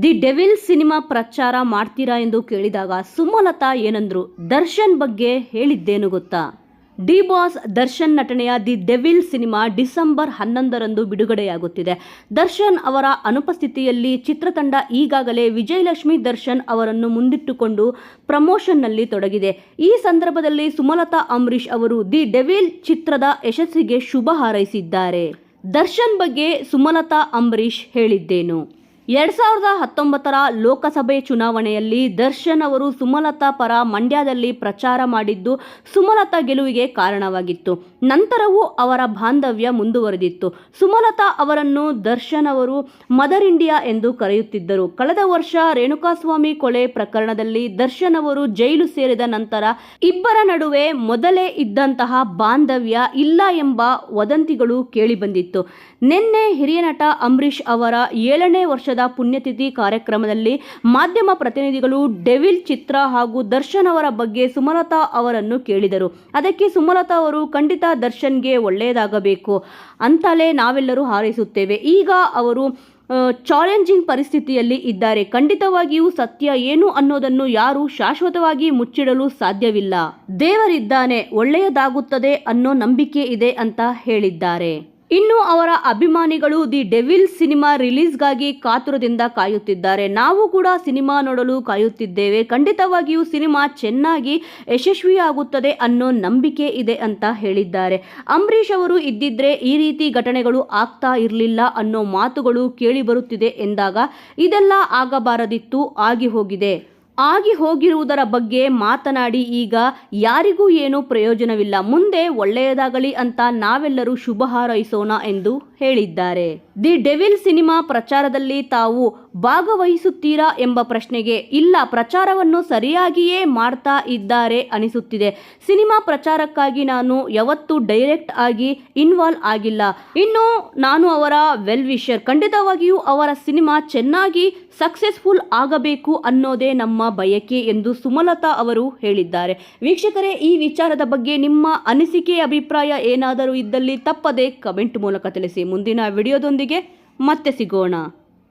The devil cinema ಪ್ರಚಾರ ಮಾಡ್ತೀರಾ ಎಂದು ಕೇಳಿದಾಗ ಸುಮಲತಾ ಏನಂದ್ರು? ದರ್ಶನ್ ಬಗ್ಗೆ ಹೇಳಿದ್ದೇನು ಗೊತ್ತಾ? ಡಿ ಬಾಸ್ ದರ್ಶನ್ ನಟನೆಯ ದಿ ಡೆವಿಲ್ ಸಿನಿಮಾ ಡಿಸೆಂಬರ್ 11ರಂದು ಬಿಡುಗಡೆಯಾಗುತ್ತಿದೆ. ದರ್ಶನ್ ಅವರ ಅನುಪಸ್ಥಿತಿಯಲ್ಲಿ ಚಿತ್ರತಂಡ ಈಗಾಗಲೇ ವಿಜಯಲಕ್ಷ್ಮಿ ದರ್ಶನ್ ಅವರನ್ನು ಮುಂದಿಟ್ಟುಕೊಂಡು ಪ್ರಮೋಷನ್ನಲ್ಲಿ ತೊಡಗಿದೆ. ಈ ಸಂದರ್ಭದಲ್ಲಿ ಸುಮಲತಾ ಅಂಬರೀಶ್ ಅವರು ದಿ ಡೆವಿಲ್ ಚಿತ್ರದ ಯಶಸ್ಸಿಗೆ ಶುಭ ಹಾರೈಸಿದ್ದಾರೆ. ದರ್ಶನ್ ಬಗ್ಗೆ ಸುಮಲತಾ ಅಂಬರೀಶ್ ಹೇಳಿದ್ದೇನು? 2019ರ ಲೋಕಸಭೆ ಚುನಾವಣೆಯಲ್ಲಿ ದರ್ಶನ್ ಅವರು ಸುಮಲತಾ ಪರ ಮಂಡ್ಯದಲ್ಲಿ ಪ್ರಚಾರ ಮಾಡಿದ್ದು ಸುಮಲತಾ ಗೆಲುವಿಗೆ ಕಾರಣವಾಗಿತ್ತು. ನಂತರವೂ ಅವರ ಬಾಂಧವ್ಯ ಮುಂದುವರೆದಿತ್ತು. ಸುಮಲತಾ ಅವರನ್ನು ದರ್ಶನ್ ಅವರು ಮದರ್ ಇಂಡಿಯಾ ಎಂದು ಕರೆಯುತ್ತಿದ್ದರು. ಕಳೆದ ವರ್ಷ ರೇಣುಕಾಸ್ವಾಮಿ ಕೊಲೆ ಪ್ರಕರಣದಲ್ಲಿ ದರ್ಶನ್ ಅವರು ಜೈಲು ಸೇರಿದ ನಂತರ ಇಬ್ಬರ ನಡುವೆ ಮೊದಲೇ ಇದ್ದಂತಹ ಬಾಂಧವ್ಯ ಇಲ್ಲ ಎಂಬ ವದಂತಿಗಳು ಕೇಳಿಬಂದಿತ್ತು. ನಿನ್ನೆ ಹಿರಿಯ ನಟ ಅಂಬರೀಶ್ ಅವರ 7ನೇ ವರ್ಷದ ಪುಣ್ಯತಿಥಿ ಕಾರ್ಯಕ್ರಮದಲ್ಲಿ ಮಾಧ್ಯಮ ಪ್ರತಿನಿಧಿಗಳು ಡೆವಿಲ್ ಚಿತ್ರ ಹಾಗೂ ದರ್ಶನ್ ಅವರ ಬಗ್ಗೆ ಸುಮಲತಾ ಅವರನ್ನು ಕೇಳಿದರು. ಅದಕ್ಕೆ ಸುಮಲತಾ ಅವರು, ಖಂಡಿತ ದರ್ಶನ್ಗೆ ಒಳ್ಳೆಯದಾಗಬೇಕು ಅಂತಲೇ ನಾವೆಲ್ಲರೂ ಹಾರೈಸುತ್ತೇವೆ. ಈಗ ಅವರು ಚಾಲೆಂಜಿಂಗ್ ಪರಿಸ್ಥಿತಿಯಲ್ಲಿ ಇದ್ದಾರೆ. ಖಂಡಿತವಾಗಿಯೂ ಸತ್ಯ ಏನು ಅನ್ನೋದನ್ನು ಯಾರು ಶಾಶ್ವತವಾಗಿ ಮುಚ್ಚಿಡಲು ಸಾಧ್ಯವಿಲ್ಲ. ದೇವರಿದ್ದಾನೆ, ಒಳ್ಳೆಯದಾಗುತ್ತದೆ ಅನ್ನೋ ನಂಬಿಕೆ ಇದೆ ಅಂತ ಹೇಳಿದ್ದಾರೆ. ಇನ್ನು ಅವರ ಅಭಿಮಾನಿಗಳು ದಿ ಡೆವಿಲ್ ಸಿನಿಮಾ ರಿಲೀಸ್ಗಾಗಿ ಕಾತುರದಿಂದ ಕಾಯುತ್ತಿದ್ದಾರೆ. ನಾವು ಕೂಡ ಸಿನಿಮಾ ನೋಡಲು ಕಾಯುತ್ತಿದ್ದೇವೆ. ಖಂಡಿತವಾಗಿಯೂ ಸಿನಿಮಾ ಚೆನ್ನಾಗಿ ಯಶಸ್ವಿಯಾಗುತ್ತದೆ ಅನ್ನೋ ನಂಬಿಕೆ ಇದೆ ಅಂತ ಹೇಳಿದ್ದಾರೆ. ಅಂಬರೀಶ್ ಅವರು ಇದ್ದಿದ್ರೆ ಈ ರೀತಿ ಘಟನೆಗಳು ಆಗ್ತಾ ಇರಲಿಲ್ಲ ಅನ್ನೋ ಮಾತುಗಳು ಕೇಳಿ ಬರುತ್ತಿದೆ ಎಂದಾಗ, ಇದೆಲ್ಲ ಆಗಬಾರದಿತ್ತು, ಆಗಿ ಹೋಗಿದೆ. ಆಗಿ ಹೋಗಿರುವುದರ ಬಗ್ಗೆ ಮಾತನಾಡಿ ಈಗ ಯಾರಿಗೂ ಏನೂ ಪ್ರಯೋಜನವಿಲ್ಲ. ಮುಂದೆ ಒಳ್ಳೆಯದಾಗಲಿ ಅಂತ ನಾವೆಲ್ಲರೂ ಶುಭ ಹಾರೈಸೋಣ ಎಂದು ಹೇಳಿದ್ದಾರೆ. ದಿ ಡೆವಿಲ್ ಸಿನಿಮಾ ಪ್ರಚಾರದಲ್ಲಿ ತಾವು ಭಾಗವಹಿಸುತ್ತೀರಾ ಎಂಬ ಪ್ರಶ್ನೆಗೆ, ಇಲ್ಲ, ಪ್ರಚಾರವನ್ನು ಸರಿಯಾಗಿಯೇ ಮಾಡ್ತಾ ಇದ್ದಾರೆ ಅನಿಸುತ್ತಿದೆ. ಸಿನಿಮಾ ಪ್ರಚಾರಕ್ಕಾಗಿ ನಾನು ಯಾವತ್ತೂ ಡೈರೆಕ್ಟ್ ಆಗಿ ಇನ್ವಾಲ್ವ್ ಆಗಿಲ್ಲ. ಇನ್ನು ನಾನು ಅವರ ವೆಲ್ ವಿಷರ್. ಖಂಡಿತವಾಗಿಯೂ ಅವರ ಸಿನಿಮಾ ಚೆನ್ನಾಗಿ ಸಕ್ಸಸ್ಫುಲ್ ಆಗಬೇಕು ಅನ್ನೋದೇ ನಮ್ಮ ಬಯಕೆ ಎಂದು ಸುಮಲತಾ ಅವರು ಹೇಳಿದ್ದಾರೆ. ವೀಕ್ಷಕರೇ, ಈ ವಿಚಾರದ ಬಗ್ಗೆ ನಿಮ್ಮ ಅನಿಸಿಕೆ, ಅಭಿಪ್ರಾಯ ಏನಾದರೂ ಇದ್ದಲ್ಲಿ ತಪ್ಪದೆ ಕಮೆಂಟ್ ಮೂಲಕ ತಿಳಿಸಿ. ಮುಂದಿನ ವಿಡಿಯೋದೊಂದಿಗೆ ಮತ್ತೆ ಸಿಗೋಣ.